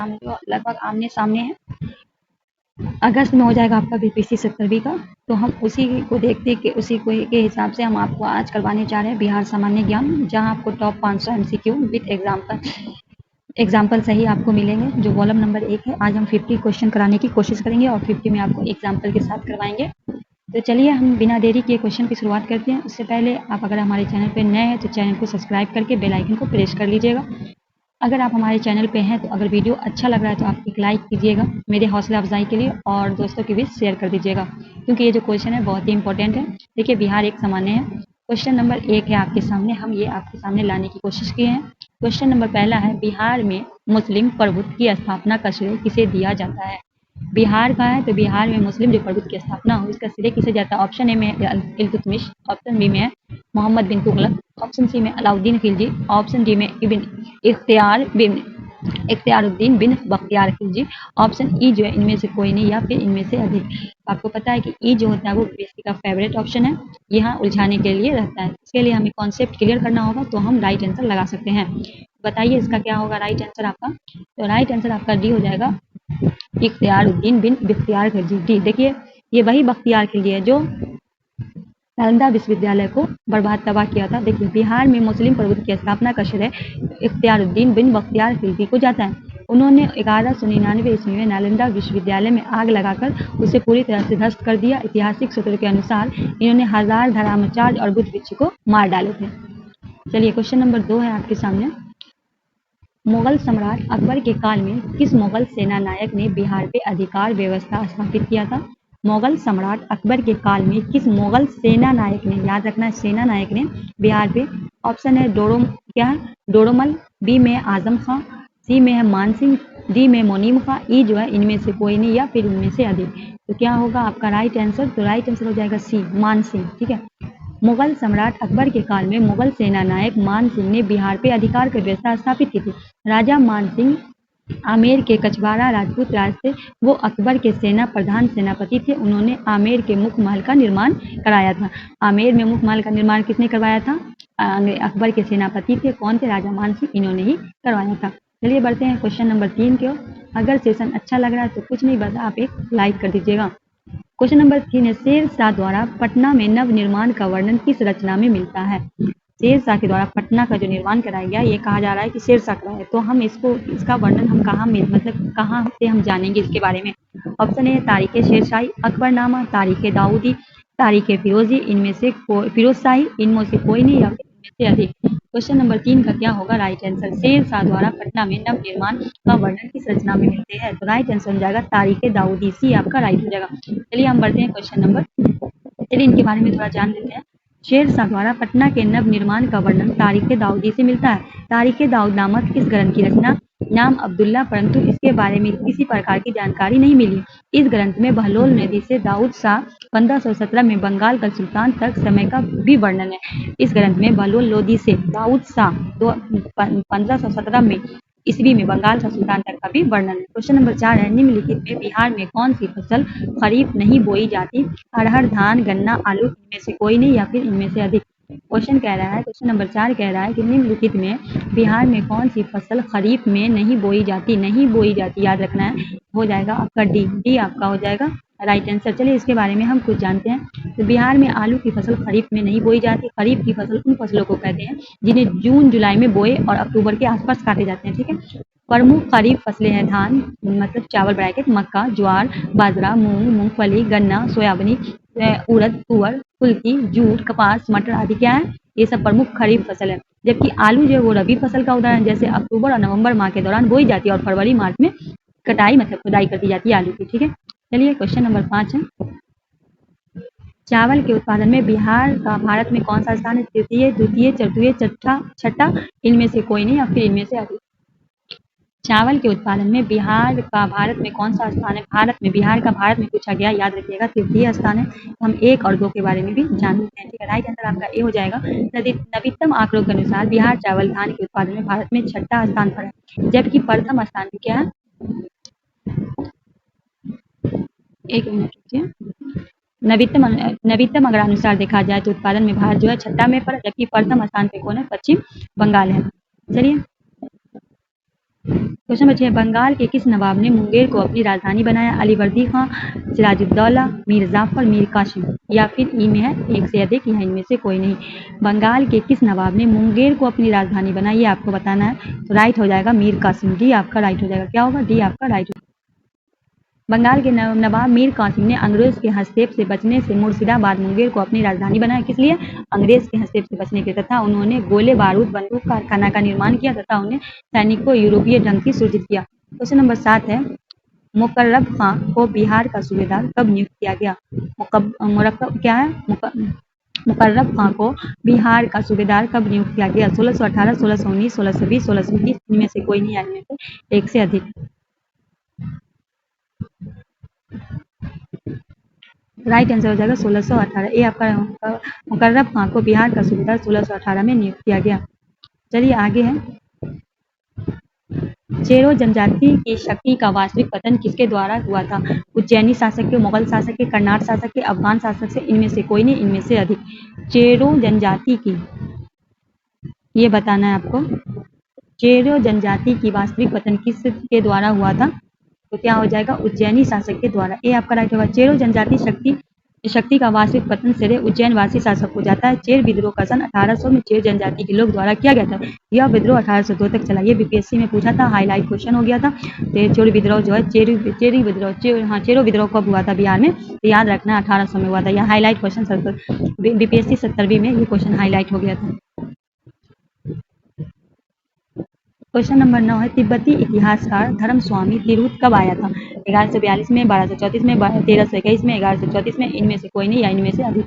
लगभग आमने सामने है। अगस्त में हो जाएगा आपका बीपीएससी 70वीं का, तो हम उसी को देखते कि उसी को के हिसाब से हम आपको आज करवाने जा रहे हैं बिहार सामान्य ज्ञान, जहां आपको टॉप 500 एमसीक्यू विद एग्जाम्पल सही आपको मिलेंगे, जो वॉल्यूम नंबर 1 है। आज हम 50 क्वेश्चन कराने की कोशिश करेंगे और 50 में आपको एग्जाम्पल के साथ करवाएंगे। तो चलिए हम बिना देरी के क्वेश्चन की शुरुआत करते हैं। उससे पहले आप अगर हमारे चैनल पर नए हैं तो चैनल को सब्सक्राइब करके बेल आइकन को प्रेस कर लीजिएगा। अगर आप हमारे चैनल पे हैं तो अगर वीडियो अच्छा लग रहा है तो आप एक लाइक कीजिएगा मेरे हौसला अफजाई के लिए, और दोस्तों के बीच शेयर कर दीजिएगा, क्योंकि ये जो क्वेश्चन है बहुत ही इंपॉर्टेंट है। देखिए, बिहार एक सामान्य है। क्वेश्चन नंबर 1 है आपके सामने, हम ये आपके सामने लाने की कोशिश किए हैं। क्वेश्चन नंबर पहला है, बिहार में मुस्लिम प्रभुत्व की स्थापना का श्रेय किसे दिया जाता है? बिहार का है तो बिहार में मुस्लिम जो प्रभुत्व की स्थापना हो, इसका श्रेय किसे जाता है? ऑप्शन ए में इल्तुतमिश, ऑप्शन बी में है मोहम्मद बिन तुगलक, ऑप्शन सी में अलाउद्दीन खिलजी, ऑप्शन डी में इब्न इख्तियारुद्दीन बिन बख्तियार खिलजी, ऑप्शन ई जो है इनमें से कोई नहीं या फिर इनमें से अधिक। आपको पता है कि ई जो होता है वो बीएससी का फेवरेट ऑप्शन है, यहाँ उलझाने के लिए रहता है। इसके लिए हमें कॉन्सेप्ट क्लियर करना होगा तो हम राइट आंसर लगा सकते हैं। बताइए इसका क्या होगा राइट आंसर आपका? तो राइट आंसर आपका डी हो जाएगा इख्तियारुद्दीन बिन बख्तियार खिलजी। डी। देखिए, ये वही बख्तियार खिलजी है जो नालंदा विश्वविद्यालय को बर्बाद तबाह किया था। देखिए, बिहार में मुस्लिम प्रभुत्व की स्थापना का श्रेय इख्तियारुद्दीन बिन बख्तियार खिलजी को जाता है। उन्होंने 1199 ईस्वी में नालंदा विश्वविद्यालय में आग लगाकर उसे पूरी तरह से ध्वस्त कर दिया। ऐतिहासिक सूत्रों के अनुसार इन्होंने हजार धर्माचार्य और बुद्ध भिक्षु को मार डाले थे। चलिए, क्वेश्चन नंबर 2 है आपके सामने। मुगल सम्राट अकबर के काल में किस मुगल सेना नायक ने बिहार पे अधिकार व्यवस्था स्थापित किया था? मुगल सम्राट अकबर के काल में किस मुगल सेना नायक ने, याद रखना है, सेना नायक ने बिहार पे, ऑप्शन है डोरोमल, बी में आजम खां, सी में है मानसिंह, डी में मोनीम खां, ई जो है इनमें से कोई नहीं या फिर इनमें से अधिक। तो क्या होगा आपका राइट आंसर? तो राइट आंसर हो जाएगा सी, मानसिंह। ठीक है, मुगल सम्राट अकबर के काल में मुगल सेना नायक मान सिंह ने बिहार पे अधिकार की व्यवस्था स्थापित की थी। राजा मान सिंह आमेर के कचवाड़ा राजपूत राज थे। वो अकबर के सेना प्रधान सेनापति थे। उन्होंने आमेर के मुख्य महल का निर्माण कराया था। आमेर में मुख्य महल का निर्माण किसने करवाया था? अकबर के सेनापति थे। कौन थे? राजा मान सिंह, इन्होंने ही करवाया था। चलिए बढ़ते हैं क्वेश्चन नंबर 3 की ओर। अगर सेशन अच्छा लग रहा है तो कुछ नहीं, बस आप एक लाइक कर दीजिएगा। क्वेश्चन नंबर 3 है, शेर शाह द्वारा पटना में नव निर्माण का वर्णन किस रचना में मिलता है? शेर शाह के द्वारा पटना का जो निर्माण कराया गया, ये कहा जा रहा है कि शेर शाह कराया है, तो हम इसका वर्णन हम कहाँ से हम जानेंगे इसके बारे में? ऑप्शन ए तारीख शेरशाही, अकबरनामा, तारीख दाऊदी, तारीख फिरोजी, इनमें से फिरोज शाही, इनमें से कोई नहीं या फिर इनमें से अधिक। क्वेश्चन नंबर 3 का क्या होगा राइट आंसर? शेर शाह द्वारा पटना में नव निर्माण का वर्णन किस रचना में मिलते हैं? तो राइट आंसर हो जाएगा तारीख दाऊदी, सी आपका राइट हो जाएगा। चलिए हम बढ़ते हैं क्वेश्चन नंबर, चलिए इनके बारे में थोड़ा जान लेते हैं। शेर शाह द्वारा पटना के नव निर्माण का वर्णन तारीख दाऊदी से मिलता है। तारीख दाऊद नामक इस ग्रंथ की रचना नाम अब्दुल्ला, परंतु इसके बारे में किसी प्रकार की जानकारी नहीं मिली। इस ग्रंथ में बहलोल नदी से दाऊद शाह 1517 में बंगाल का सुल्तान तक समय का भी वर्णन है। इस ग्रंथ में बहलोल लोदी से दाऊद शाह 1517 में ईस्वी में बंगाल का सुल्तान तक का भी वर्णन है। क्वेश्चन नंबर 4 है, निम्नलिखित में बिहार में कौन सी फसल खरीफ नहीं बोई जाती? अरहर, धान, गन्ना, आलू, इनमें से कोई नहीं या फिर इनमें से अधिक। क्वेश्चन कह रहा है, क्वेश्चन नंबर 4 कह रहा है कि निम्नलिखित में बिहार में कौन सी फसल खरीफ में नहीं बोई जाती? नहीं बोई जाती, याद रखना है, हो जाएगा आपका डी। डी आपका हो जाएगा राइट आंसर। चलिए इसके बारे में हम कुछ जानते हैं। तो बिहार में आलू की फसल खरीफ में नहीं बोई जाती। खरीफ की फसल उन फसलों को कहते हैं जिन्हें जून जुलाई में बोए और अक्टूबर के आसपास काटे जाते हैं। ठीक है, प्रमुख खरीफ फसलें हैं धान, मतलब चावल ब्रैकेट, मक्का, ज्वार, बाजरा, मूंग, मूंगफली, गन्ना, सोयाबीन, उड़द, तुअर, कुल्थी, जूट, कपास, मटर आदि क्या है? ये सब प्रमुख खरीफ फसल है। जबकि आलू जो है वो रबी फसल का उदाहरण, जैसे अक्टूबर और नवंबर माह के दौरान बोई जाती है और फरवरी मार्च में कटाई मतलब खुदाई कर दी जाती है आलू की। ठीक है, चलिए क्वेश्चन नंबर 5 है, चावल के उत्पादन में बिहार का भारत में कौन सा स्थान है? तृतीय, द्वितीय, चतुर्थ, छठा, इनमें से कोई नहीं या फिर इनमें से अधिक। चावल के उत्पादन में बिहार का भारत में कौन सा स्थान है? भारत में, बिहार का भारत में पूछा गया, याद रखिएगा तृतीय स्थान है। हम 1 और 2 के बारे में भी जान लेते हैं। ठीक है, राइट आंसर आपका ए हो जाएगा। नवीनतम आंकड़ों के अनुसार बिहार चावल धान के उत्पादन में भारत में 6ठा स्थान पर है, जबकि प्रथम स्थान पे क्या है? एक मिनट रुकिए। नवीनतम अगर अनुसार देखा जाए तो उत्पादन में भारत जो है 6ठा में पर, जबकि प्रथम स्थान पे कौन है? पश्चिम बंगाल है। चलिए क्वेश्चन नंबर 6, बंगाल के किस नवाब ने मुंगेर को अपनी राजधानी बनाया? अलीवर्दी खां, सिराजुद्दौला, मीर जाफर, मीर कासिम, या फिर ई में है एक से अधिक या इनमें से कोई नहीं। बंगाल के किस नवाब ने मुंगेर को अपनी राजधानी बनाई, ये आपको बताना है। तो राइट हो जाएगा मीर कासिम, डी आपका राइट हो जाएगा। क्या होगा? डी आपका राइट हो। बंगाल के नवाब मीर कासिम ने अंग्रेज के हस्तक्षेप से बचने से मुर्शिदाबाद मुंगेर को अपनी राजधानी बनाया। किस लिए? अंग्रेज के हस्तक्षेप से बचने के, तथा उन्होंने गोले बारूद बंदूक कारखाना का निर्माण किया तथा उन्हें सैनिकों यूरोपीय ढंग की सृजित किया। क्वेश्चन नंबर 7 है, मुकर्रब खां को बिहार का सूबेदार कब नियुक्त किया गया? मुकर्रब खां को बिहार का सूबेदार कब नियुक्त किया गया? 1618, 1619, 1620, 1621, इनमें से कोई नहीं, इनमें से एक से अधिक। राइट आंसर हो जाएगा 1618, ये आपका मुकर्रब खां को बिहार का सूबेदार 1618 में नियुक्त किया गया। चलिए आगे है, चेरो जनजाति की शक्ति का वास्तविक पतन किसके द्वारा हुआ था? उज्जैनी शासक के, मुगल शासक के, कर्नाट शासक के, अफगान शासक से, इनमें से कोई नहीं, इनमें से अधिक। चेरो जनजाति की, ये बताना है आपको, चेरो जनजाति की वास्तविक पतन किसके द्वारा हुआ था? तो क्या हो जाएगा? उज्जैनी शासक के द्वारा, ये आपका राइट होगा। चेरो जनजाति शक्ति का वास्तविक पतन सिरे उज्जैन वासी शासक हो जाता है। चेर विद्रोह का सन 1800 में चेर जनजाति के लोग द्वारा किया गया था। यह विद्रोह 1802 तक चला। ये बीपीएससी में पूछा था, हाईलाइट क्वेश्चन हो गया था। चेरो विद्रोह जो है, चेरो विद्रोह कब हुआ था बिहार में? तो याद रखना 1800 में हुआ था। यह हाईलाइट क्वेश्चन बीपीएससी 70वीं में ये क्वेश्चन हाईलाइट हो गया था। क्वेश्चन नंबर 9 है, तिब्बती इतिहासकार धर्मस्वामी तिरहुत कब आया था? 1142 में, 1234 में, 1321 में, 1134 में, इनमें से कोई नहीं या इनमें से अधिक।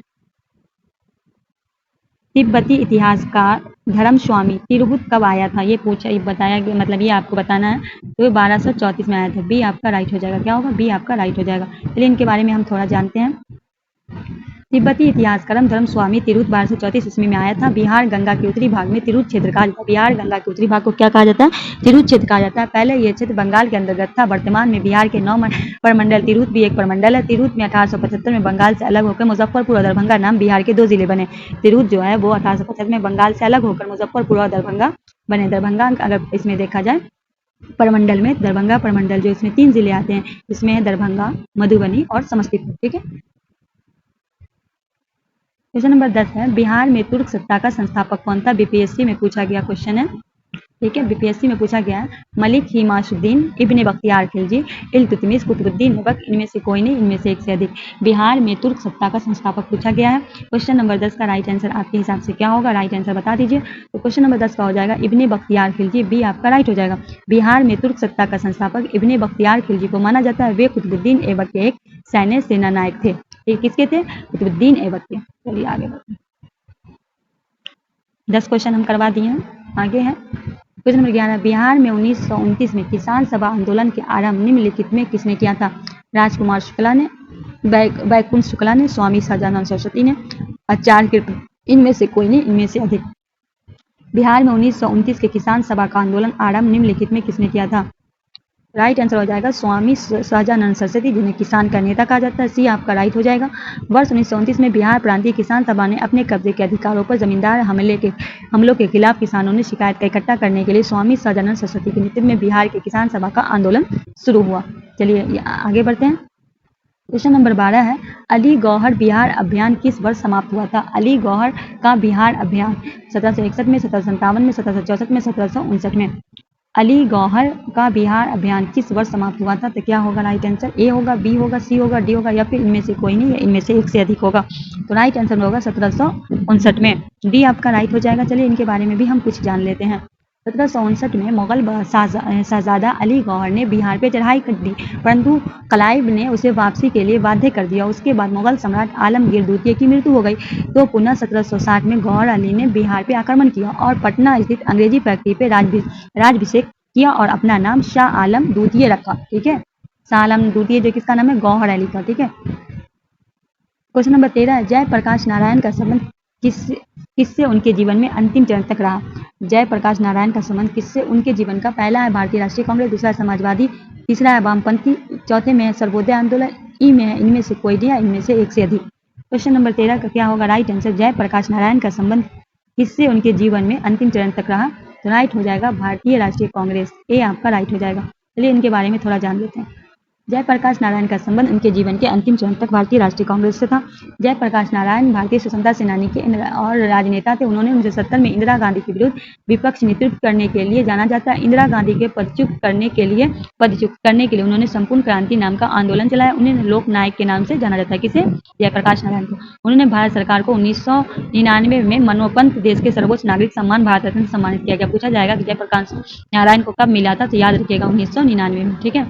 तिब्बती इतिहासकार धर्मस्वामी तिरहुत कब आया था? ये पूछा, ये बताया गया, मतलब ये आपको बताना है। तो 1234 में आया था। बी आपका राइट हो जाएगा। क्या होगा? बी आपका राइट हो जाएगा। चलिए इनके बारे में हम थोड़ा जानते हैं। तिब्बती इतिहासकार धर्मस्वामी तिरहुत 1234 ईस्वी में आया था। बिहार गंगा के उत्तरी भाग में तिरहुत क्षेत्र कहा जाता है। बिहार गंगा के उत्तरी भाग को क्या कहा जाता है? तिरहुत क्षेत्र कहा जाता है। पहले यह क्षेत्र बंगाल के अंतर्गत था। वर्तमान में बिहार के 9 प्रमंडल, तिरहुत भी एक प्रमंडल है। तिरहुत में 1875 में बंगाल से अलग होकर मुजफ्फरपुर और दरभंगा नाम बिहार के 2 जिले बने। तिरहुत जो है वो 1875 में बंगाल से अलग होकर मुजफ्फरपुर और दरभंगा बने। दरभंगा अगर इसमें देखा जाए प्रमंडल में, दरभंगा प्रमंडल जो इसमें 3 जिले आते हैं, इसमें है दरभंगा, मधुबनी और समस्तीपुर। ठीक है। क्वेश्चन नंबर 10 है, बिहार में तुर्क सत्ता का संस्थापक कौन था? बीपीएससी में पूछा गया क्वेश्चन है। ठीक है, बीपीएससी में पूछा गया है। मलिक हिमाशुद्दीन, इब्ने बख्तियार खिलजी, इल्तुतमिश, कुतुबुद्दीन ऐबक, इनमें से कोई नहीं, इनमें से एक से अधिक। बिहार में तुर्क सत्ता का संस्थापक पूछा गया है। क्वेश्चन नंबर 10 का राइट आंसर आपके हिसाब से क्या होगा? राइट आंसर बता दीजिए। तो क्वेश्चन नंबर 10 का हो जाएगा इब्ने बख्तियार खिलजी, बी आपका राइट हो जाएगा। बिहार में तुर्क सत्ता का संस्थापक इब्ने बख्तियार खिलजी को माना जाता है। वे कुतुबुद्दीन ऐबक के एक सैन्य सेना नायक थे। ये किसके थे? कुतुबुद्दीन ऐबक के। चलिए आगे बढ़ते हैं। 10 क्वेश्चन हम करवा दिए हैं। आगे है क्वेश्चन नंबर 11, बिहार में 1929 में किसान सभा आंदोलन के आरंभ निम्नलिखित में किसने किया था? राजकुमार शुक्ला ने, बैकुंठ शुक्ला ने, स्वामी सहजानंद सरस्वती ने, आचार्य कृपा, इनमें से कोई नहीं, इनमें से अधिक। बिहार में 1929 के किसान सभा का आंदोलन आरंभ निम्नलिखित में किसने किया था? राइट आंसर हो जाएगा स्वामी सहजानंद सरस्वती, जिन्हें किसान का नेता कहा जाता है। सी आपका राइट हो जाएगा। वर्ष 1929 में बिहार प्रांतीय किसान सभा ने अपने कब्जे के अधिकारों पर जमींदार हमलों के खिलाफ किसानों ने शिकायत का इकट्ठा करने के लिए स्वामी सहजानंद सरस्वती के नेतृत्व में बिहार के किसान सभा का आंदोलन शुरू हुआ। चलिए आगे बढ़ते हैं। क्वेश्चन नंबर 12 है, अली गौहर बिहार अभियान किस वर्ष समाप्त हुआ था? अली गौहर का बिहार अभियान 1761 में, 1757 में, 1764 में, 1759 में। अली गौहर का बिहार अभियान किस वर्ष समाप्त हुआ था? तो क्या होगा राइट आंसर? ए होगा, बी होगा, सी होगा, डी होगा, या फिर इनमें से कोई नहीं, या इनमें से एक से अधिक होगा। तो राइट आंसर होगा 1759 में। डी आपका राइट हो जाएगा। चलिए इनके बारे में भी हम कुछ जान लेते हैं। 1759 में मुगल शहजादा अली गौहर ने बिहार पर चढ़ाई कर दी, परंतु क्लाइव ने उसे वापसी के लिए बाध्य कर दिया। उसके बाद मुगल सम्राट आलमगीर द्वितीय की मृत्यु हो गई, तो पुनः 1760 में गौहर अली ने बिहार पर आक्रमण किया और पटना स्थित अंग्रेजी फैक्ट्री पे राज्याभिषेक किया और अपना नाम शाह आलम द्वितीय रखा। ठीक है, शाह आलम द्वितीय जो किसका नाम है? गौहर अली का। ठीक है। क्वेश्चन नंबर 13, जयप्रकाश नारायण का संबंध किससे उनके जीवन में अंतिम चरण तक रहा? जयप्रकाश नारायण का संबंध किससे उनके जीवन का? पहला है भारतीय राष्ट्रीय कांग्रेस, दूसरा है समाजवादी, तीसरा है वामपंथी, चौथे में है सर्वोदय आंदोलन, ई में है इनमें से कोई नहीं, इनमें से एक से अधिक। क्वेश्चन नंबर 13 का क्या होगा राइट आंसर? जयप्रकाश नारायण का संबंध किससे उनके जीवन में अंतिम चरण तक रहा? तो राइट हो जाएगा भारतीय राष्ट्रीय कांग्रेस, ए आपका राइट हो जाएगा। चलिए इनके बारे में थोड़ा जान लेते हैं। जयप्रकाश नारायण का संबंध उनके जीवन के अंतिम चरण तक भारतीय राष्ट्रीय कांग्रेस से था। जयप्रकाश नारायण भारतीय स्वतंत्रता सेनानी के और राजनेता थे। उन्होंने 1970 में इंदिरा गांधी के विरुद्ध विपक्ष नेतृत्व करने के लिए जाना जाता है। इंदिरा गांधी के पदच्युत करने के लिए उन्होंने संपूर्ण क्रांति नाम का आंदोलन चलाया। उन्हें लोक नायक के नाम से जाना जाता है। किसे? जयप्रकाश नारायण को। उन्होंने भारत सरकार को 1999 में मरणोपरांत देश के सर्वोच्च नागरिक सम्मान भारत रत्न से सम्मानित किया गया। पूछा जाएगा कि जयप्रकाश नारायण को कब मिला था, तो याद रखिएगा 1999 में। ठीक है।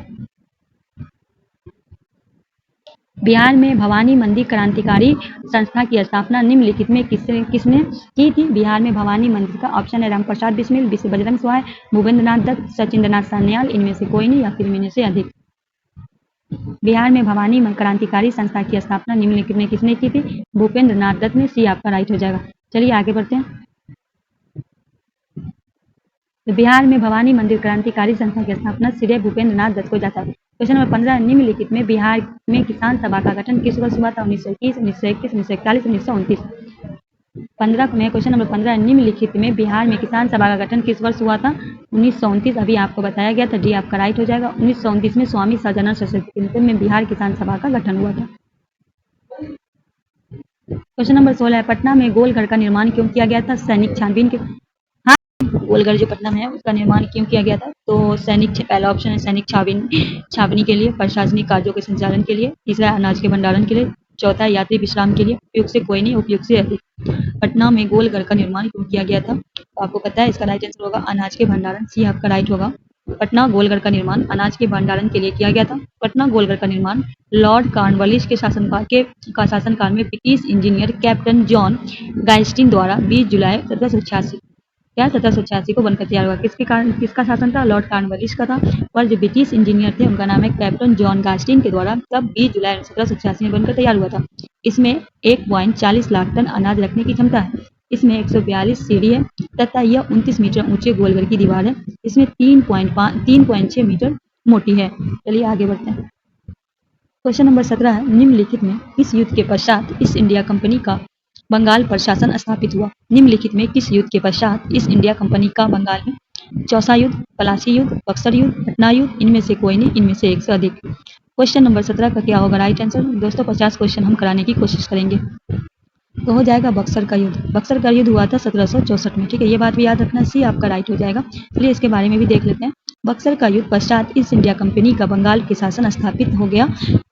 बिहार में भवानी मंदिर क्रांतिकारी संस्था की स्थापना निम्नलिखित में किसने की थी? बिहार में भवानी मंदिर का ऑप्शन है रामप्रसाद बिस्मिल, विश्व बजरंग सहाय, भूपेंद्रनाथ दत्त, सचिंद्रनाथ सान्याल, इनमें से कोई नहीं या फिर इनमें से अधिक। बिहार में भवानी क्रांतिकारी संस्था की स्थापना निम्नलिखित में किसने की थी? भूपेंद्रनाथ दत्त ने, सी आपका राइट हो जाएगा। चलिए आगे बढ़ते हैं। तो बिहार में भवानी मंदिर क्रांतिकारी संस्था की स्थापना श्री भूपेंद्रनाथ दत्त को जाता है। क्वेश्चन नंबर 15, निम्नलिखित में बिहार में किसान सभा का गठन किस वर्ष हुआ था? 1921, 1921, 1941, 1929। 15 में क्वेश्चन नंबर 15, निम्नलिखित में बिहार में किसान सभा का गठन किस वर्ष हुआ था? 1929। अभी आपको बताया गया था, डी आपका राइट हो जाएगा। 1929 में स्वामी सहजानंद सरस्वती के नेतृत्व में बिहार किसान सभा का गठन हुआ था। क्वेश्चन नंबर 16 है, पटना में गोलघर का निर्माण क्यों किया गया था? सैनिक छानबीन के गोलघर जो पटना में है उसका निर्माण क्यों किया गया था? तो पहला ऑप्शन है सैनिक छावनी के लिए, प्रशासनिक कार्यों के संचालन के लिए, तीसरा अनाज के भंडारण के लिए, चौथा यात्री विश्राम के लिए। उपयुक्त से कोई नहीं, उपयुक्त से अधिक। पटना में गोलघर का निर्माण क्यों किया गया था? तो आपको पता है इसका राइट आंसर होगा अनाज के भंडारण, सी आपका राइट होगा। पटना गोलघर का निर्माण अनाज के भंडारण के लिए किया गया था। पटना गोलघर का निर्माण लॉर्ड कॉर्नवालिस के शासनकाल में ब्रिटिश इंजीनियर कैप्टन जॉन गाइस्टिन द्वारा 20 जुलाई 1786 को बनकर तैयार हुआ। किसका शासन था? लॉर्ड कॉर्नवालिस का था। और जो ब्रिटिश इंजीनियर थे उनका नाम है कैप्टन जॉन गास्टिन के द्वारा तब 20 जुलाई 1786 में बनकर तैयार हुआ था। इसमें 1.40 लाख टन अनाज रखने की क्षमता है। इसमें 142 सीढ़ी है तथा यह 29 मीटर ऊंचे गोलघर की दीवार है। इसमें 3.6 मीटर मोटी है। चलिए आगे बढ़ते हैं। क्वेश्चन नंबर 17 है, निम्नलिखित में किस युद्ध के पश्चात ईस्ट इंडिया कंपनी का बंगाल पर शासन स्थापित हुआ? निम्नलिखित में किस युद्ध के पश्चात ईस्ट इंडिया कंपनी का बंगाल में? चौसा युद्ध, पलासी युद्ध, बक्सर युद्ध, पटना युद्ध, इनमें से कोई नहीं, इनमें से एक से अधिक। क्वेश्चन नंबर 17 का क्या होगा राइट आंसर? दोस्तों 50 क्वेश्चन हम कराने की कोशिश करेंगे, तो हो जाएगा बक्सर का युद्ध। बक्सर का युद्ध हुआ था 1764 में। ठीक है, ये बात भी याद रखना, सी आपका राइट हो जाएगा। चलिए इसके बारे में भी देख लेते हैं। बक्सर का युद्ध पश्चात ईस्ट इंडिया कंपनी का बंगाल के शासन स्थापित हो गया।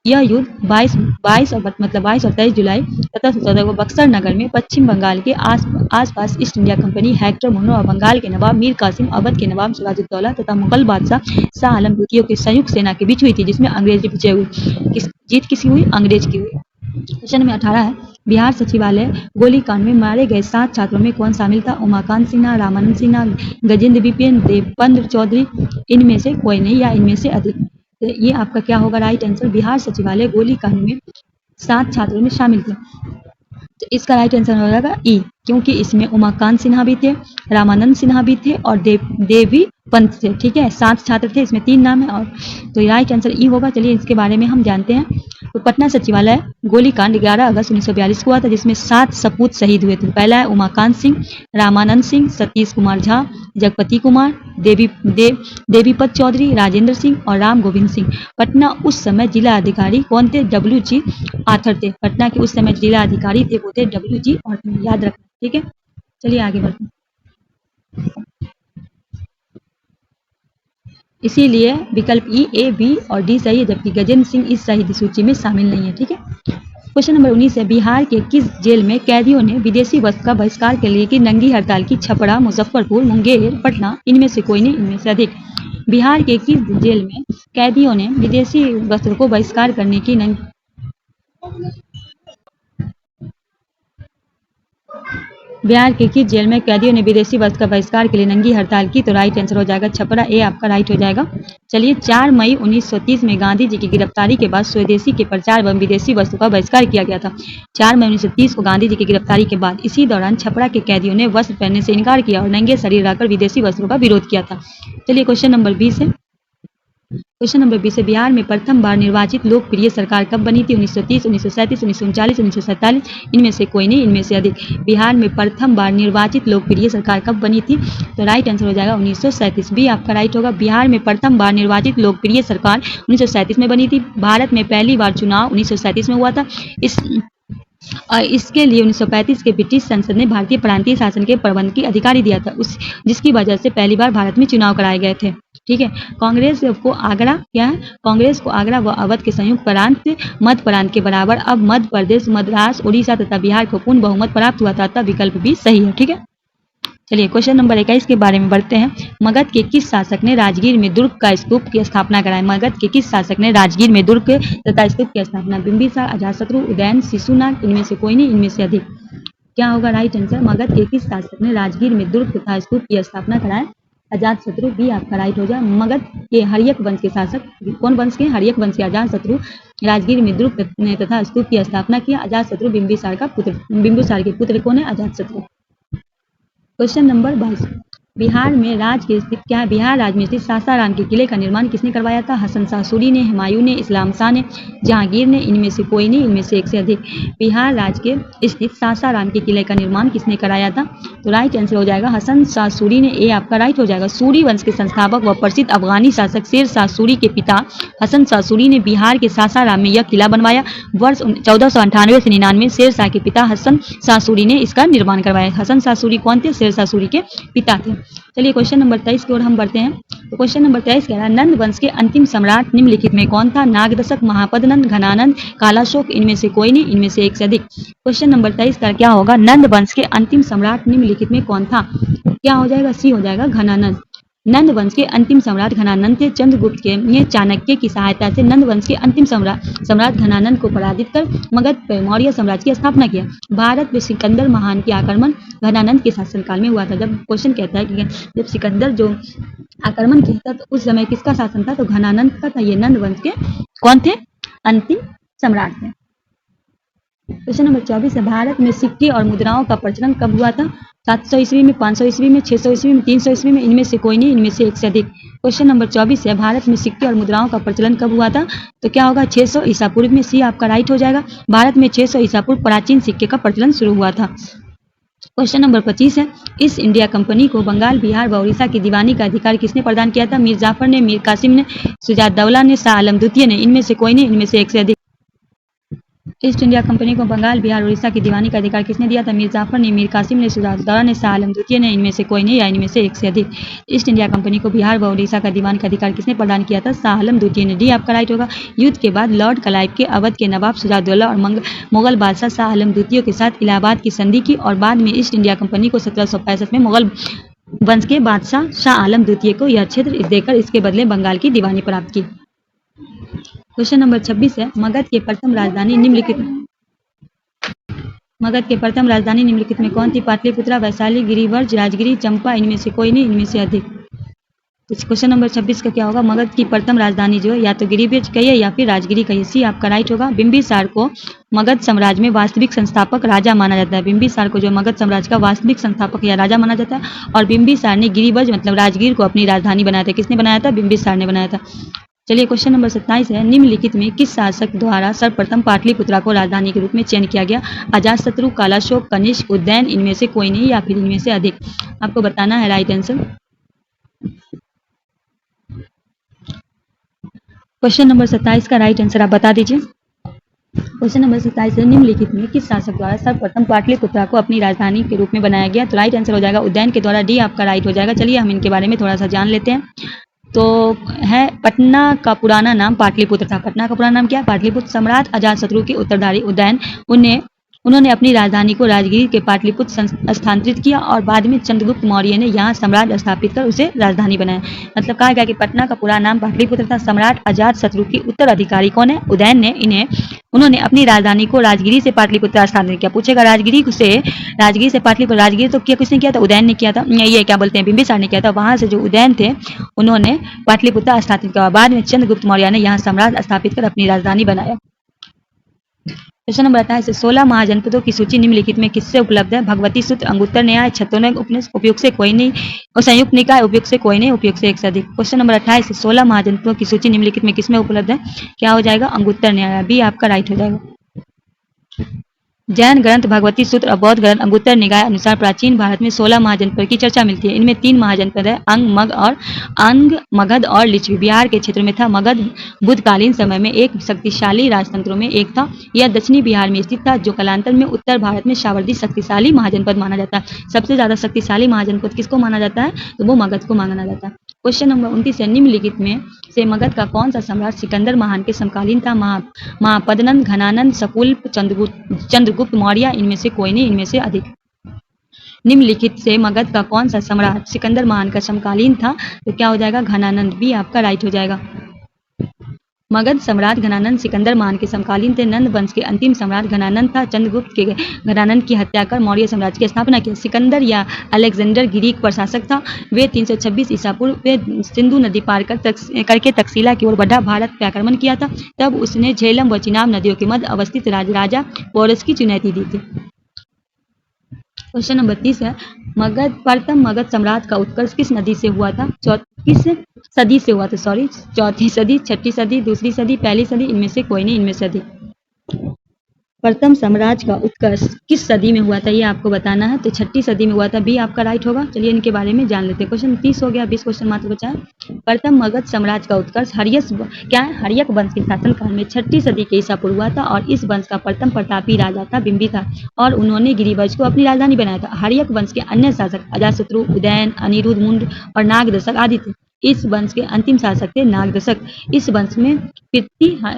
यह युद्ध 22 और 23 जुलाई 1714 को बक्सर नगर में पश्चिम बंगाल के आसपास east India company, Hector Munro और बंगाल के नवाब मीर कासिम, अवध के नवाब सिराजुद्दौला तथा मुगल बादशाह शाह आलम द्वितीय की संयुक्त सेना के बीच हुई थी, जिसमें अंग्रेज विजय हुई। जीत किसकी हुई? अंग्रेज की हुई। क्वेश्चन नंबर 18 है, बिहार सचिवालय गोलीकांड में मारे गए 7 छात्रों में कौन शामिल था? उमाकांत सिन्हा, रामानंद सिन्हा, गजेंद्र बिपिन, देवपंद्र चौधरी, इनमें से कोई नहीं या इनमें से अधिक। तो ये आपका क्या होगा राइट आंसर? बिहार सचिवालय गोलीकांड में 7 छात्रों में शामिल थे, तो इसका राइट आंसर हो जाएगा ई, क्योंकि इसमें उमाकांत सिन्हा भी थे, रामानंद सिन्हा भी थे और देवी पंत थे। ठीक है, 7 छात्र थे, इसमें 3 नाम है और तो राइट आंसर ई होगा। चलिए इसके बारे में हम जानते हैं। तो पटना सचिवालय गोलीकांड 11 अगस्त 1942 को हुआ था, जिसमें 7 सपूत शहीद हुए थे। पहला है उमाकांत सिंह, रामानंद सिंह, सतीश कुमार झा, जगपति कुमार, देवीपत चौधरी, राजेंद्र सिंह और राम गोविंद सिंह। पटना उस समय जिला अधिकारी कौन थे? WG आर्थर थे। पटना के उस समय जिला अधिकारी थे वो थे WG आर्थर, याद रखना। ठीक है, चलिए आगे बढ़ते हैं। इसीलिए विकल्प ई, ए, बी और डी सही है, जबकि गजेंद्र सिंह इस शहीद सूची में शामिल नहीं है। ठीक है, क्वेश्चन नंबर 19 है, बिहार के किस जेल में कैदियों ने विदेशी वस्त्र का बहिष्कार के लिए की नंगी हड़ताल की? छपरा, मुजफ्फरपुर, मुंगेर, पटना, इनमें से कोई नहीं, इनमें से अधिक। बिहार के किस जेल में कैदियों ने विदेशी वस्त्र को बहिष्कार करने की बिहार के किस जेल में कैदियों ने विदेशी वस्त्र का बहिष्कार के लिए नंगी हड़ताल की? तो राइट आंसर हो जाएगा छपरा, ए आपका राइट हो जाएगा। चलिए 4 मई 1930 में गांधी जी की गिरफ्तारी के बाद स्वदेशी के प्रचार एवं विदेशी वस्तु का बहिष्कार किया गया था। 4 मई 1930 को गांधी जी की गिरफ्तारी के बाद इसी दौरान छपरा के कैदियों ने वस्त्र पहनने से इनकार किया और नंगे शरीर रहकर विदेशी वस्त्रों का विरोध किया था। चलिए क्वेश्चन नंबर 20 है, क्वेश्चन नंबर 20 है, बिहार में प्रथम बार निर्वाचित लोकप्रिय सरकार कब बनी थी? 1930, 1937, 1939, 1947, इनमें से कोई नहीं, इनमें से अधिक। बिहार में प्रथम बार निर्वाचित लोकप्रिय सरकार कब बनी थी? तो राइट आंसर हो जाएगा 1937, बी आपका राइट होगा। बिहार में प्रथम बार निर्वाचित लोकप्रिय सरकार 1937 में बनी थी। भारत में पहली बार चुनाव 1937 में हुआ था। इसके लिए 1935 के ब्रिटिश संसद ने भारतीय प्रांतीय शासन के प्रबंध की अधिकारी दिया था, जिसकी वजह से पहली बार भारत में चुनाव कराए गए थे। ठीक है। कांग्रेस को आगरा क्या है? कांग्रेस को आगरा व अवध के संयुक्त प्रांत मध्य प्रांत के बराबर अब मध्य प्रदेश, मद्रास, उड़ीसा तथा बिहार को पूर्ण बहुमत प्राप्त हुआ था, तब विकल्प भी सही है। ठीक है। चलिए क्वेश्चन नंबर 21 के बारे में बढ़ते हैं। मगध के किस शासक ने राजगीर में दुर्ग का स्तूप की स्थापना कराई? मगध के किस शासक ने राजगीर में दुर्ग तथा स्तूप की स्थापना? बिंबिसार, अजातशत्रु, उदयन, शिशुनाग, इनमें से कोई नहीं, इनमें से अधिक। क्या होगा राइट आंसर? मगध के किस शासक ने राजगीर में दुर्ग तथा स्तूप की स्थापना कराए? अजातशत्रु, भी आपका राइट हो जाए। मगध के हर्यक वंश के शासक कौन वंश के? हर्यक वंश के अजातशत्रु राजगीर में दुर्ग तथा स्तूप की स्थापना किया। अजातशत्रु बिंबिसार का पुत्र, बिंबिसार के पुत्र कौन है? अजातशत्रु। क्वेश्चन नंबर 22, बिहार में राज के स्थित क्या है? बिहार राज्य में स्थित सासाराम के किले का निर्माण किसने करवाया था? हसन शाह सूरी ने, हुमायूं ने, इस्लाम शाह ने, जहांगीर ने, इनमें से कोई नहीं, इनमें से एक से अधिक। बिहार राज्य के स्थित सासाराम के किले का निर्माण किसने कराया था? तो राइट आंसर हो जाएगा हसन शाह सूरी ने, ए आपका राइट हो जाएगा। सूरी वंश के संस्थापक व प्रसिद्ध अफगानी शासक शेर शाह सूरी के पिता हसन शाह सूरी ने बिहार के सासाराम में यह किला बनवाया। वर्ष 1498 से 99 शेर शाह के पिता हसन शाह सूरी ने इसका निर्माण करवाया। हसन शाह सूरी कौन थे? शेर शाह सूरी के पिता थे। चलिए क्वेश्चन नंबर 23 की ओर हम बढ़ते हैं। तो क्वेश्चन नंबर 23 कह रहा है, नंद वंश के अंतिम सम्राट निम्नलिखित में कौन था? नागदशक, महापद्नंद, घनानंद, कालाशोक, इनमें से कोई नहीं, इनमें से एक से अधिक। क्वेश्चन नंबर 23 का क्या होगा? नंद वंश के अंतिम सम्राट निम्नलिखित में कौन था? क्या हो जाएगा? सी हो जाएगा, घनानंद। नंद वंश के अंतिम सम्राट घनानंद थे। चंद्रगुप्त के चाणक्य की सहायता से नंद वंश के अंतिम सम्राट घनानंद को पराजित कर मगध पर मौर्य साम्राज्य की स्थापना किया। भारत में सिकंदर महान के आक्रमण घनानंद के शासनकाल में हुआ था। जब क्वेश्चन कहता है कि जब सिकंदर जो आक्रमण किया था तो उस समय किसका शासन था? तो घनानंद का था। ये नंद वंश के कौन थे? अंतिम सम्राट थे। क्वेश्चन नंबर 24 है, भारत में सिक्के और मुद्राओं का प्रचलन कब हुआ था? 700 ईस्वी में, 500 ईस्वी में, 600 ईस्वी में, 300 ईस्वी में, इनमें से कोई नहीं, इनमें से एक से अधिक। क्वेश्चन नंबर 24 है, भारत में सिक्के और मुद्राओं का प्रचलन कब हुआ था? तो क्या होगा? 600 ईसा पूर्व में, सी आपका राइट हो जाएगा। भारत में 600 ईसा पूर्व प्राचीन सिक्के का प्रचलन शुरू हुआ था। क्वेश्चन नंबर 25 है, ईस्ट इंडिया कंपनी को बंगाल, बिहार व उड़ीसा की दीवानी का अधिकार किसने प्रदान किया था? मीर जाफर ने, मीर कासिम ने, शुजाउद्दौला ने, शाह आलम द्वितीय ने, इनमें से कोई नहीं, इनमें से एक से अधिक। ईस्ट इंडिया कंपनी को बंगाल, बिहार, उड़ीसा की दीवानी का अधिकार किसने दिया था? मीर जाफर ने, मीर कासिम ने, शुजाउद्दौला ने, शाह आलम द्वितीय ने, इनमें से कोई नहीं या इनमें से एक से अधिक। ईस्ट इंडिया कंपनी को बिहार व उड़ीसा का दीवान का अधिकार किसने प्रदान किया था? शाह आलम द्वितीय ने, डी आपका राइट होगा। युद्ध के बाद लॉर्ड क्लाइव के अवध के नवाब शुजाउद्दौला और मुगल बादशाह शाह आलम द्वितीय के साथ इलाहाबाद की संधि की और बाद में ईस्ट इंडिया कंपनी को 1765 में मुगल वंश के बादशाह शाह आलम द्वितीय को यह क्षेत्र देकर इसके बदले बंगाल की दीवानी प्राप्त की। क्वेश्चन नंबर 26 है, मगध के प्रथम राजधानी निम्नलिखित में कौन थी? पाटलिपुत्रा, वैशाली, गिरिवर्ज, राजगिरी, चंपा, इनमें से कोई नहीं, इनमें से अधिक। तो क्वेश्चन नंबर 26 का क्या होगा? मगध की प्रथम राजधानी जो है या तो गिरिवर्ज कहिए या फिर राजगिरी कहिए, सी आपका राइट होगा। बिंबिसार को मगध साम्राज्य में वास्तविक संस्थापक राजा माना जाता है। बिंबिसार को जो मगध साम्राज्य का वास्तविक संस्थापक या राजा माना जाता है। और बिंबिसार ने गिरिवर्ज मतलब राजगीर को अपनी राजधानी बनाया था। किसने बनाया था? बिंबिसार ने बनाया था। चलिए क्वेश्चन नंबर 27 है, निम्नलिखित में किस शासक द्वारा सर्वप्रथम पाटलिपुत्रा को राजधानी के रूप में चयन किया गया? अजातशत्रु, कालाशोक, कनिष्क, उदयन, इनमें से कोई नहीं या फिर इनमें से अधिक। आपको बताना है राइट आंसर। क्वेश्चन नंबर 27 का राइट आंसर आप बता दीजिए। क्वेश्चन नंबर 27 है, निम्नलिखित में किस शासक द्वारा सर्वप्रथम पाटलिपुत्रा को अपनी राजधानी के रूप में बनाया गया? तो राइट आंसर हो जाएगा उदयन के द्वारा, डी आपका राइट हो जाएगा। चलिए हम इनके बारे में थोड़ा सा जान लेते हैं। तो है, पटना का पुराना नाम पाटलिपुत्र था। पटना का पुराना नाम क्या? पाटलिपुत्र। सम्राट अजातशत्रु के उत्तरदारी उदयन उन्होंने अपनी राजधानी को राजगीर के पाटलिपुत्र स्थानांतरित किया और बाद में चंद्रगुप्त मौर्य ने यहाँ सम्राट स्थापित कर उसे राजधानी बनाया। मतलब कहा गया कि पटना का पूरा नाम पाटलिपुत्र था। सम्राट अजातशत्रु के उत्तराधिकारी कौन है? उदयन ने उन्होंने अपनी राजधानी को राजगिरी से पाटलिपुत्र स्थानांतरित किया। पूछेगा राजगिरी से पाटलिपुत्र, राजगिरी तो किसने किया था? उदयन ने किया था। ये क्या बोलते हैं, बिंबिसार ने किया था। वहां से जो उदयन थे उन्होंने पाटलिपुत्र स्थापित किया। बाद में चंद्रगुप्त मौर्य ने यहाँ सम्राट स्थापित कर अपनी राजधानी बनाया। क्वेश्चन नंबर 28 16 महाजनपदों की सूची निम्नलिखित में किससे उपलब्ध है? भगवती सूत्र, अंगुत्तर न्याय, छत्तोनग उपनिषद, उपयुक्त से कोई नहीं और संयुक्त निकाय, उपयुक्त से कोई नहीं, उपयुक्त से एक से अधिक। क्वेश्चन नंबर 28 16 महाजनपदों की सूची निम्नलिखित में किसमें उपलब्ध है? क्या हो जाएगा? अंगुत्तर न्याय। बी आपका राइट हो जाएगा। जैन ग्रंथ भगवती सूत्र और बौद्ध ग्रंथ अंगुत्तर निकाय अनुसार प्राचीन भारत में 16 महाजनपद की चर्चा मिलती है। इनमें 3 महाजनपद है, अंग, मगध और लिच्छवी। बिहार के क्षेत्र में था। मगध बुद्धकालीन समय में एक शक्तिशाली राजतंत्रों में एक था। यह दक्षिणी बिहार में स्थित था, जो कालांतर में उत्तर भारत में सर्वाधिक शक्तिशाली महाजनपद माना जाता है। सबसे ज्यादा शक्तिशाली महाजनपद किसको माना जाता है? तो वो मगध को माना जाता है। क्वेश्चन नंबर 29 है निम्नलिखित में से मगध का कौन सा सम्राट सिकंदर महान के समकालीन था? महापद्नंद, घनानंद, सकुल्प, चंद्रगुप्त मौर्य, इनमें से कोई नहीं, इनमें से अधिक। निम्नलिखित से मगध का कौन सा सम्राट सिकंदर महान का समकालीन था? तो क्या हो जाएगा? घनानंद। बी आपका राइट हो जाएगा। मगध सम्राट घनानंद सिकंदर महान के समकालीन थे। नंद वंश के अंतिम सम्राट घनानंद था। चंद्रगुप्त के घनानंद की हत्या कर मौर्य साम्राज्य की स्थापना की। सिकंदर या अलेक्जेंडर ग्रीक प्रशासक था। वे 326 ईसा पूर्व में सिंधु नदी पार करके तक्षशिला की ओर बढ़ा, भारत पर आक्रमण किया था। तब उसने झेलम व चिनाब नदियों के मध्य अवस्थित राजा पोरस की चुनौती दी थी। क्वेश्चन नंबर 30 है प्रथम मगध सम्राट का उत्कर्ष किस नदी से हुआ था? किस सदी से हुआ था? सॉरी, चौथी सदी, छठी सदी, दूसरी सदी, पहली सदी, इनमें से कोई नहीं, इनमें से अधिक। प्रथम साम्राज्य का उत्कर्ष किस सदी में हुआ था, ये आपको बताना है। तो छठी सदी में हुआ था। बी आपका राइट होगा। चलिए इनके बारे में जान लेते हैं। क्वेश्चन 30 हो गया, 20 क्वेश्चन मात्र बचा है। प्रथम मगध साम्राज्य का उत्कर्ष हर्यक वंश के शासनकाल में छठी सदी के ईसा पूर्व हुआ था और इस वंश का प्रथम प्रतापी राजा था बिंबिसार और उन्होंने गिरिवंश को अपनी राजधानी बनाया था। हर्यक वंश के अन्य शासक अजातशत्रु, उदयन, अनिरुद्ध मुंड और नागदशक आदि थे। इस वंश के अंतिम शासक थे नागदशक। इस वंश में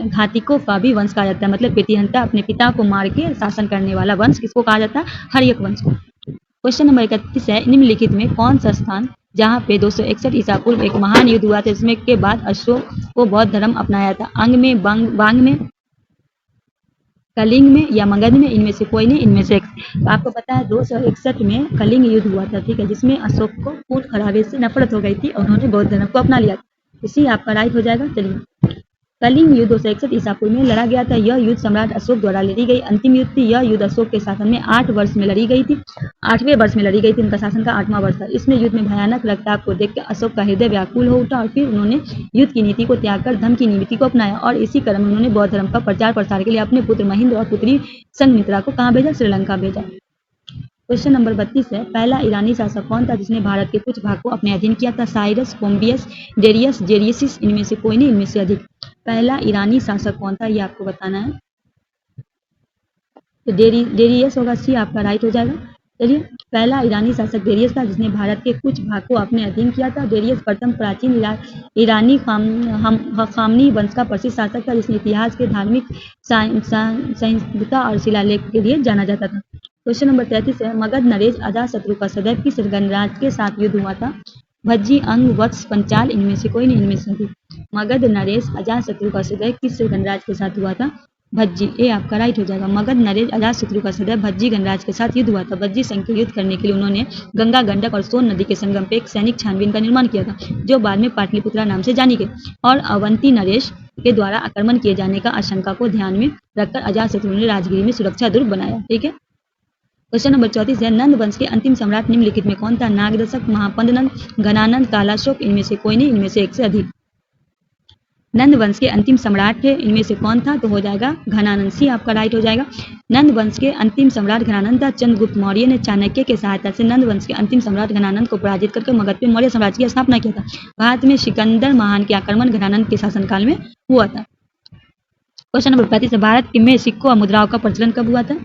घातिकों का भी वंश कहा जाता है, मतलब प्रतिहंता अपने पिता को मार के शासन करने वाला वंश किसको कहा जाता है? हर्यक वंश को। क्वेश्चन नंबर 31 है निम्नलिखित में कौन सा स्थान जहाँ पे 261 ईसा पूर्व एक महान युद्ध हुआ था, जिसमें के बाद अशोक को बौद्ध धर्म अपनाया था? अंग में, वांग में, कलिंग में या मगध में, इनमें से कोई नहीं, इनमें से एक। तो आपको पता है 261 में कलिंग युद्ध हुआ था, ठीक है, जिसमें अशोक को खून खराबे से नफरत हो गई थी और उन्होंने बौद्ध धर्म को अपना लिया। इसी आपका राइट हो जाएगा। चलिए कलिंग युद्ध 261 ईसा पूर्व में लड़ा गया था। यह युद्ध सम्राट अशोक द्वारा लड़ी गई अंतिम युद्ध थी। यह युद्ध अशोक के शासन में 8 वर्ष में लड़ी गई थी। 8वें वर्ष में लड़ी गई थी। उनका शासन का 8वां वर्ष था। इसमें युद्ध में भयानक रक्तपात को देखकर अशोक का हृदय व्याकुल हो उठा और फिर उन्होंने युद्ध की नीति को त्याग कर धर्म की नीति को अपनाया और इसी क्रम में उन्होंने बौद्ध धर्म का प्रचार प्रसार के लिए अपने पुत्र महेंद्र और पुत्री संघमित्रा को कहाँ भेजा? श्रीलंका भेजा। क्वेश्चन नंबर 32 है पहला ईरानी शासक कौन था जिसने भारत के कुछ भाग को अपने अधीन किया था? साइरस, पोम्बियस, डेरियस, जेरियसिस, इनमें से कोई नहीं, इनमें से अधिक। पहला ईरानी शासक कौन था, ये आपको बताना है। तो डेरियस होगा। सी आपका राइट हो जाएगा। चलिए पहला ईरानी शासक डेरियस था जिसने भारत के कुछ भाग को अपने अधीन किया था। डेरियस प्रथम प्राचीन ईरानी खामनी वंश का प्रसिद्ध शासक था जिसने इतिहास के धार्मिक सहिष्णुता और शिलालेख के लिए जाना जाता था। क्वेश्चन नंबर 33 है मगध नरेश अजातशत्रु का सदैव किस गणराज्य के साथ युद्ध हुआ था? भज्जी, अंग, वत्स, पंचाल, इनमें से कोई नहीं, इनमें से अधिक। मगध नरेश अजातशत्रु का सदैव किस गणराज्य के साथ हुआ था? भज्जी। ए आपका राइट हो जाएगा। मगध नरेश अजातशत्रु का सदैव भज्जी गणराज्य के साथ युद्ध हुआ था। भज्जी संघ के युद्ध करने के लिए उन्होंने गंगा, गंडक और सोन नदी के संगम पे एक सैनिक छावनी का निर्माण किया था जो बाद में पाटलिपुत्रा नाम से जानी गई और अवंती नरेश के द्वारा आक्रमण किए जाने का आशंका को ध्यान में रखकर अजातशत्रु ने राजगिरी में सुरक्षा दुर्ग बनाया। ठीक है। क्वेश्चन नंबर 34 है नंद वंश के अंतिम सम्राट निम्नलिखित में कौन था? नागदशक, महापद्नंद, घनानंद, कालाशोक, इनमें से कोई नहीं, इनमें से एक से अधिक। नंद वंश के अंतिम सम्राट थे, इनमें से कौन था? तो हो जाएगा घनानंद। सी आपका राइट हो जाएगा। नंद वंश के अंतिम सम्राट घनानंद था। चंद्रगुप्त मौर्य ने चाणक्य के सहायता से नंद वंश के अंतिम सम्राट घनानंद को पराजित करके मगध में मौर्य साम्राज्य की स्थापना किया था। भारत में सिकंदर महान के आक्रमण घनानंद के शासनकाल में हुआ था। क्वेश्चन नंबर 35 भारत में सिक्कों और मुद्राओं का प्रचलन कब हुआ था?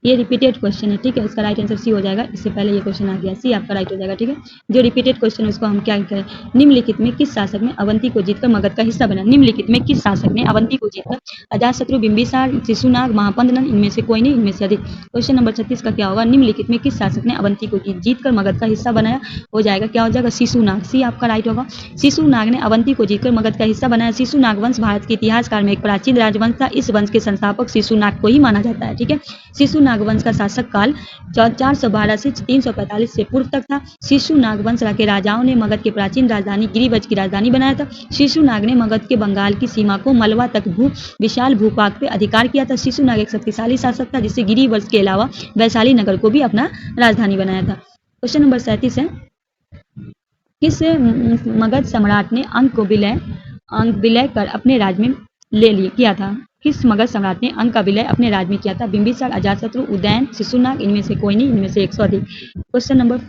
ये रिपीटेड क्वेश्चन है, ठीक है, इसका राइट आंसर सी हो जाएगा। इससे पहले ये क्वेश्चन आ गया, सी आपका राइट हो जाएगा। ठीक है, जो रिपीटेड क्वेश्चन है उसको हम क्या करें? निम्नलिखित में किस शासक ने अवंती को जीतकर मगध का हिस्सा बना? निम्नलिखित में किस शासक ने अवंती को जीतकर अजातशत्रु, बिंबिसार, शिशुनाग, महापद्नंद, इनमें से कोई नहीं, इनमें से अधिक। क्वेश्चन नंबर 36 का क्या होगा? निम्नलिखित में किस शासक ने अवंती को जीतकर मगध का हिस्सा बनाया? हो जाएगा, क्या हो जाएगा? शिशुनाग। सी आपका राइट होगा। शिशुनाग ने अवंती को जीतकर मगध का हिस्सा बनाया। शिशुनाग वंश भारत के इतिहास काल में एक प्राचीन राजवंश था। इस वंश के संस्थापक शिशुनाग को ही माना जाता है। ठीक है, शिशुनाग नाग वंश का शासक काल 412 से 345 से पूर्व तक था। शिशु नाग वंश के राजाओं ने मगध के प्राचीन राजधानी गिरिवज की राजधानी बनाया था। शिशु नाग ने मगध के बंगाल की सीमा को मलवा तक विशाल भूभाग पे अधिकार किया था। शिशु नाग एक शक्तिशाली शासक था जिससे गिरिवज के अलावा वैशाली नगर को भी अपना राजधानी बनाया था। क्वेश्चन नंबर 37 है, किस मगध सम्राट ने अंक विलय कर अपने राज्य में किया था? किस मगध सम्राट ने अंक का विलय अपने राज्य में किया था? बिंबिसार, अजातशत्रु, उदयन, शिशुनाग, इनमें से कोई नहीं, इनमें से 100 अधिक। क्वेश्चन नंबर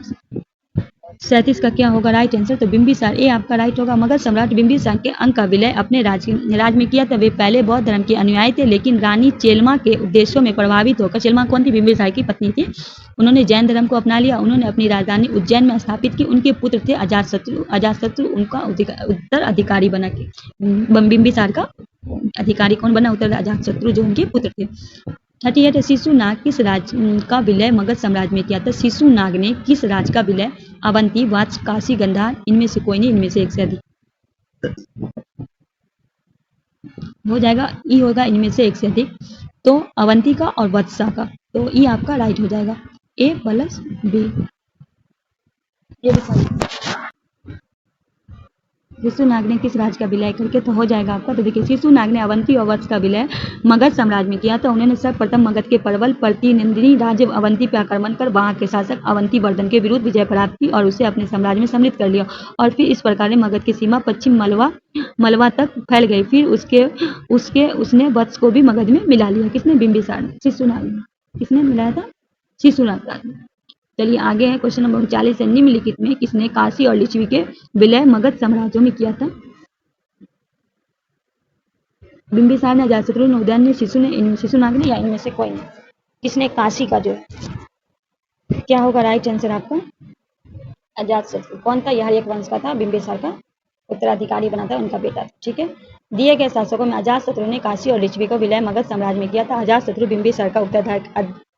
37 का क्या होगा राइट आंसर? तो बिंबिसार, ये आपका राइट होगा। मगध सम्राट बिंबिसार के अंक का विलय अपने राज्य में किया था। वे पहले बौद्ध धर्म के अनुयायी थे, लेकिन रानी चेलमा के उद्देश्यों में प्रभावित होकर, चेलमा कौन थी? बिंबिसार की पत्नी थी, उन्होंने जैन धर्म को अपना लिया। उन्होंने अपनी राजधानी उज्जैन में स्थापित की। उनके पुत्र थे अजातशत्रु उनका उत्तराधिकारी बना के। बिंबिसार का अधिकारी कौन बना? अजातशत्रु, जो उनके पुत्र थे। 38 है, शिशुनाग किस राज्य का विलय मगध साम्राज्य में किया था? शिशुनाग ने किस राज्य का विलय? अवंती, वात्स, काशी, गंधार, इनमें से कोई नहीं, इनमें से 1 से अधिक। हो जाएगा ई होगा इनमें से 1 से अधिक, तो अवंती का और वत्सा का, तो ई आपका राइट हो जाएगा। A + B, ये भी सही। शिशुनाग ने किस राज्य का विलय करके, तो हो जाएगा आपका। तो देखिए, शिशुनाग ने अवंती और वत्स का विलय मगध साम्राज्य में किया था। उन्होंने सर्वप्रथम मगध के प्रबल प्रतिनिधि राज्य अवंती पर आक्रमण कर वहां के शासक अवंतीवर्धन के विरुद्ध विजय प्राप्त की और उसे अपने साम्राज्य में सम्मिलित कर लिया। और फिर इस प्रकार मगध की सीमा पश्चिम मलवा तक फैल गई। फिर उसने वत्स को भी मगध में मिला लिया। किसने? बिंबिसार ने। शिशुनाग ने किसने मिलाया था? शिशुनाग। चलिए आगे है क्वेश्चन नंबर 39 है, निम्नलिखित में किसने काशी और लिच्छवी के विलय मगध साम्राज्यों में किया था? बिंबिसार ने, अजातशत्रु ने, उदयन ने, शिशुनाग ने, या इनमें से कोई नहीं? किसने काशी का जो है, क्या होगा राइट आंसर आपका? अजातशत्रु। कौन था? यह एक वंश का था, बिंबिसार का उत्तराधिकारी बना था, उनका बेटा था। ठीक है, दिए गए शासकों में अजातशत्रु ने काशी और लिच्छवी को विलय मगध साम्राज्य में किया था। अजातशत्रु बिंबिसार का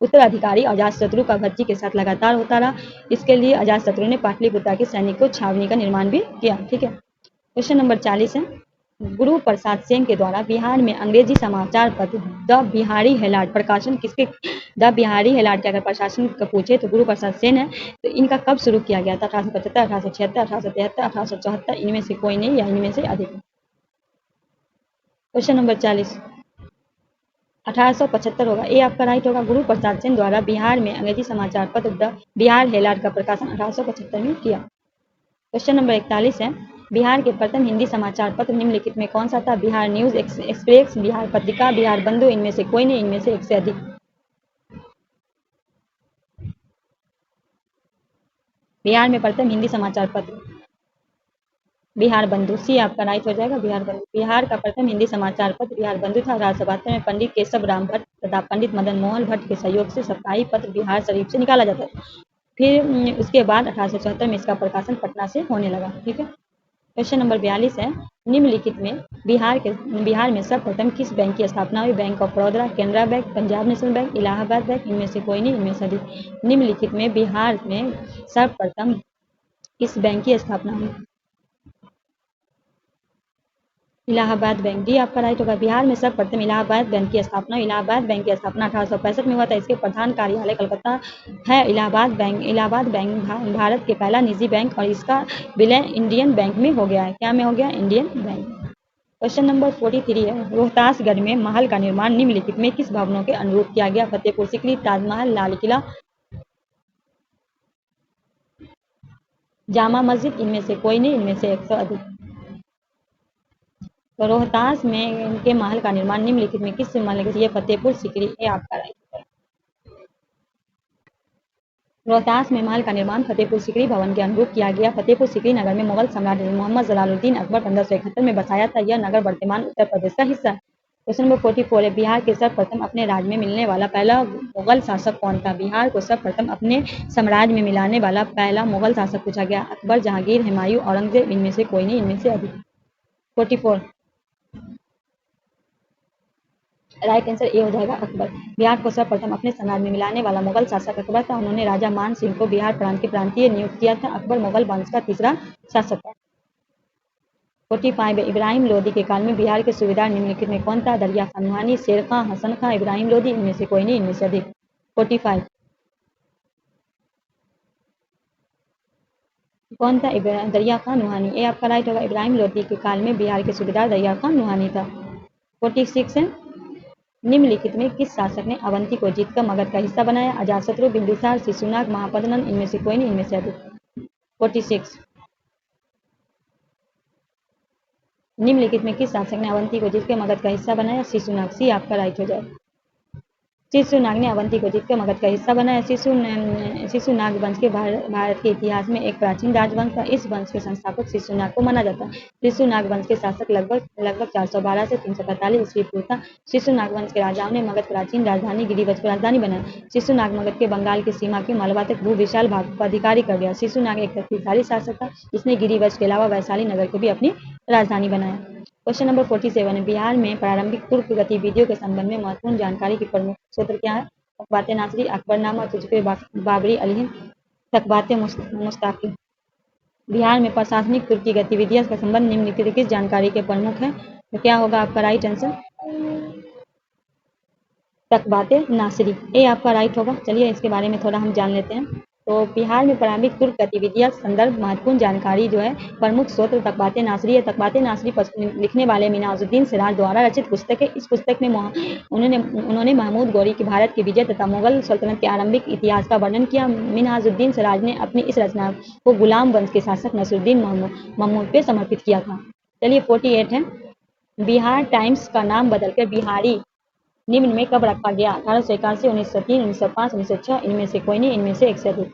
उत्तराधिकारी अजातशत्रु का भज्जी के साथ लगातार होता रहा। इसके लिए अजातशत्रु ने पाटलिपुत्र के सैनिकों छावनी का निर्माण भी किया। ठीक है, क्वेश्चन नंबर 40 है, गुरु प्रसाद सेन के द्वारा बिहार में अंग्रेजी समाचार पत्र द बिहारी हेराल्ड प्रकाशन किसके? द बिहारी हेराल्ड के अगर प्रशासन का पूछे तो गुरु प्रसाद सेन है। तो इनका कब शुरू किया गया था? 1875, 1876, 1873, 1874, इनमें से कोई नहीं, या इनमें से अधिक। क्वेश्चन नंबर 40, 1875 होगा, ये आपका राइट होगा। गुरु प्रसाद सेन द्वारा बिहार में अंग्रेजी समाचार पत्र द बिहार हेराल्ड का प्रकाशन 1875 में किया। क्वेश्चन नंबर 41 है, बिहार के प्रथम हिंदी समाचार पत्र निम्नलिखित में कौन सा था? बिहार न्यूज एक्सप्रेस, बिहार पत्रिका, बिहार बंधु, इनमें से कोई नहीं, इनमें से 1 से अधिक। बिहार में प्रथम हिंदी समाचार पत्र बिहार बंधु, सी आपका राइट हो जाएगा, बिहार बंधु। बिहार का प्रथम हिंदी समाचार पत्र बिहार बंधु था। 1872 में पंडित केशव राम भट्ट तथा पंडित मदन मोहन भट्ट के सहयोग से साप्ताहिक पत्र बिहार शरीफ से निकाला जाता था। फिर उसके बाद 1874 में इसका प्रकाशन पटना से होने लगा। ठीक है, क्वेश्चन नंबर 42 है, निम्नलिखित में बिहार में सर्वप्रथम किस बैंक की स्थापना हुई? Bank of Baroda, Canara bank, Punjab national bank, Allahabad bank, इनमें से कोई नहीं, इनमें से अधिक। निम्नलिखित में बिहार में सर्वप्रथम किस बैंक की स्थापना हुई? इलाहाबाद बैंक, डी आपका राइट होगा। बिहार में सर्वप्रथम इलाहाबाद बैंक की स्थापना। इलाहाबाद बैंक की स्थापना 1865 में हुआ था। इसके प्रधान कार्यालय कलकत्ता है। इलाहाबाद बैंक भारत के पहला निजी बैंक और इसका विलय इंडियन बैंक में हो गया है। क्या में हो गया? Indian bank. क्वेश्चन नंबर 43 है, रोहतासगढ़ में महल का निर्माण निम्नलिखित में किस भवनों के अनुरूप किया गया? फतेहपुर सीकरी, ताजमहल, लाल किला, जामा मस्जिद, इनमें से कोई नहीं, इनमें से 100 अधिक। तो रोहतास में इनके महल का निर्माण निम्नलिखित में किस महल के? फतेहपुर सीकरी, ये आपका राइट है। रोहतास में महल का निर्माण फतेहपुर सीकरी भवन के अनुरूप किया गया। फतेहपुर सीकरी नगर में मुगल सम्राट मोहम्मद जलालुद्दीन अकबर 1571 में बसाया था। यह नगर वर्तमान उत्तर प्रदेश का हिस्सा है। क्वेश्चन नंबर 44 है, बिहार के सर्वप्रथम अपने राज्य में मिलने वाला पहला मुगल शासक कौन था? बिहार को सर्वप्रथम अपने साम्राज्य में मिलाने वाला पहला मुगल शासक पूछा गया। अकबर, जहांगीर, हुमायूं, औरंगजेब, इनमें से कोई नहीं, इनमें से अधिक। 44 राइट आंसर ए हो जाएगा, अकबर। बिहार को सर्वप्रथम अपने साम्राज्य में मिलाने वाला मुगल शासक अकबर था। उन्होंने राजा मान सिंह को बिहार प्रांत के प्रांतीय नियुक्त किया था। अकबर मुगल वंश का तीसरा शासक था। 45 इब्राहिम लोदी के काल में बिहार के सूबेदार निम्नलिखित में कौन था? दरिया खान लोहानी, शेर खां, हसन खां, इब्राहिम लोदी, इनमें से कोई नहीं, इनमें से अधिक। 45। कौन था? दरिया खान नुहानी। ए आपका राइट होगा। इब्राहिम लोदी के काल में बिहार के सूबेदार दरिया खान नुहानी था। 46 है, निम्नलिखित में किस शासक ने अवंती को जीतकर मगध का हिस्सा बनाया? अजातशत्रु, बिंदुसार, शिशुनाग, महापद्मनंद, इनमें से कोई नहीं, इनमें से अधिक। 46, निम्नलिखित में किस शासक ने अवंती को जीतकर मगध का हिस्सा बनाया? शिशुनाग। सी आपका राइट हो जाए। शिशुनाग ने अवंती को जीतकर मगध का हिस्सा बनाया। शिशुनाग वंश के भारत के इतिहास में एक प्राचीन राजवंश था। इस वंश के संस्थापक शिशुनाग को माना जाता है। शिशुनाग वंश के शासक लगभग 412 से 345 ईस्वी पूर्व था। शिशुनाग वंश के राजाओं ने मगध प्राचीन राजधानी गिरिवज को राजधानी बनाया। शिशुनाग मगध के बंगाल की सीमा के मालवा तक भू विशाल भाग का अधिकारी कर गया। शिशुनाग एक शक्तिशाली शासक था जिसने गिरिवज के अलावा वैशाली नगर को भी अपनी राजधानी बनाया। क्वेश्चन नंबर 47 है, बिहार में प्रारंभिक तुर्क गतिविधियों के संबंध में महत्वपूर्ण जानकारी की प्रमुख सूत्र क्या है? तकबाते नासरी, अकबरनामा, तुजफे बाबरी, अली हिंद, तकबाते मुस्ताकी। बिहार में प्रशासनिक तुर्की गतिविधियों का संबंध निम्नलिखित किस जानकारी के प्रमुख है? तो क्या होगा आपका राइट आंसर? तकबाते नासरी। ए आपका राइट होगा। चलिए इसके बारे में थोड़ा हम जान लेते हैं। तो बिहार में प्रारंभिक तुर्क गतिविधियां संदर्भ महत्वपूर्ण जानकारी जो है प्रमुख स्रोत तकबाते नासरी है। तकबाते नासरी लिखने वाले मिनाजुद्दीन सिराज द्वारा रचित पुस्तक है। इस पुस्तक में उन्होंने महमूद गौरी की भारत की विजय तथा मुगल सल्तनत के आरंभिक इतिहास का वर्णन किया। मिनाजुद्दीन सिराज ने अपनी इस रचना को गुलाम वंश के शासक नसरुद्दीन महमूद पे समर्पित किया था। चलिए 48 है, बिहार टाइम्स का नाम बदलकर बिहारी निम्न में कब रखा गया? 1881, 1903, 1905, 1906, इनमें से कोई नहीं, इनमें से एक से अधिक।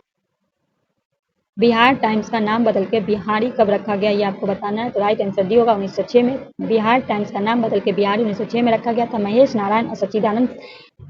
बिहार टाइम्स का नाम बदल के बिहारी कब रखा गया ये आपको बताना है। तो राइट आंसर डी होगा 1906 में। बिहार टाइम्स का नाम बदल के बिहारी 1906 में रखा गया था। महेश नारायण और सच्चिदानंद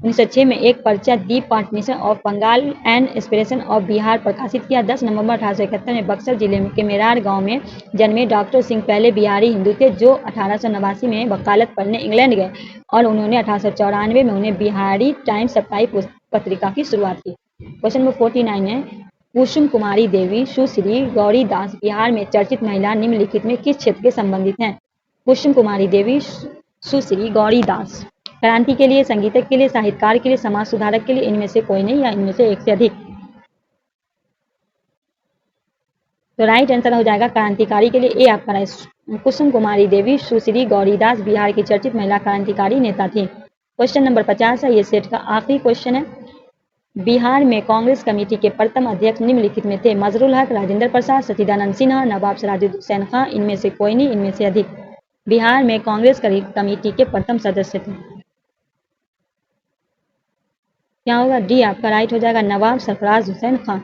1906 में एक पर्चा the partition of Bengal and inspiration of Bihar प्रकाशित किया। 10 नवंबर 1871 में बक्सर जिले के मेरार गांव में जन्मे डॉक्टर सिंह पहले बिहारी हिंदू थे जो 1889 में वकालत पढ़ने इंग्लैंड गए और उन्होंने 1894 में उन्हें बिहारी टाइम्स साप्ताहिक पत्रिका की शुरुआत की। क्वेश्चन नंबर 49 है, कुसुम कुमारी देवी सुश्री गौरी दास बिहार में चर्चित महिला निम्नलिखित में किस क्षेत्र के संबंधित हैं? कुसुम कुमारी देवी सुश्री गौरी दास क्रांति के लिए, संगीतक के लिए, साहित्यकार के लिए, समाज सुधारक के लिए, इनमें से कोई नहीं या इनमें से एक से अधिक। तो राइट आंसर हो जाएगा क्रांतिकारी के लिए। ए आपका राइट। कुसुम कुमारी देवी सुश्री गौरीदास बिहार की चर्चित महिला क्रांतिकारी नेता थी। क्वेश्चन नंबर 50 है, ये सेट का आखिरी क्वेश्चन है। बिहार में कांग्रेस कमेटी के प्रथम अध्यक्ष निम्नलिखित में थे? मजरुल हक, राजेंद्र प्रसाद, सच्चिदानंद सिन्हा, नवाब सिराजुद्दौला खां, इनमें से कोई नहीं, इनमें से अधिक। बिहार में कांग्रेस कमेटी के प्रथम सदस्य थे। क्या होगा? डी आपका राइट हो जाएगा, नवाब सरफराज हुसैन खां।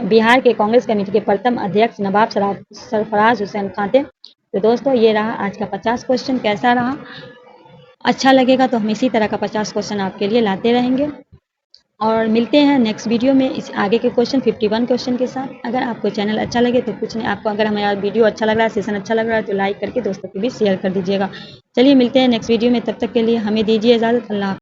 बिहार के कांग्रेस कमेटी के प्रथम अध्यक्ष नवाब सरफराज हुसैन खां थे। तो दोस्तों ये रहा आज का 50 क्वेश्चन। कैसा रहा? अच्छा लगेगा तो हम इसी तरह का 50 क्वेश्चन आपके लिए लाते रहेंगे और मिलते हैं नेक्स्ट वीडियो में इस आगे के क्वेश्चन 51 क्वेश्चन के साथ। अगर आपको चैनल अच्छा लगे तो कुछ नहीं, आपको अगर हमारा वीडियो अच्छा लग रहा है, सेशन अच्छा लग रहा है तो लाइक करके दोस्तों को भी शेयर कर दीजिएगा। चलिए मिलते हैं नेक्स्ट वीडियो में, तब तक के लिए हमें दीजिए इजाज़त। अल्लाह।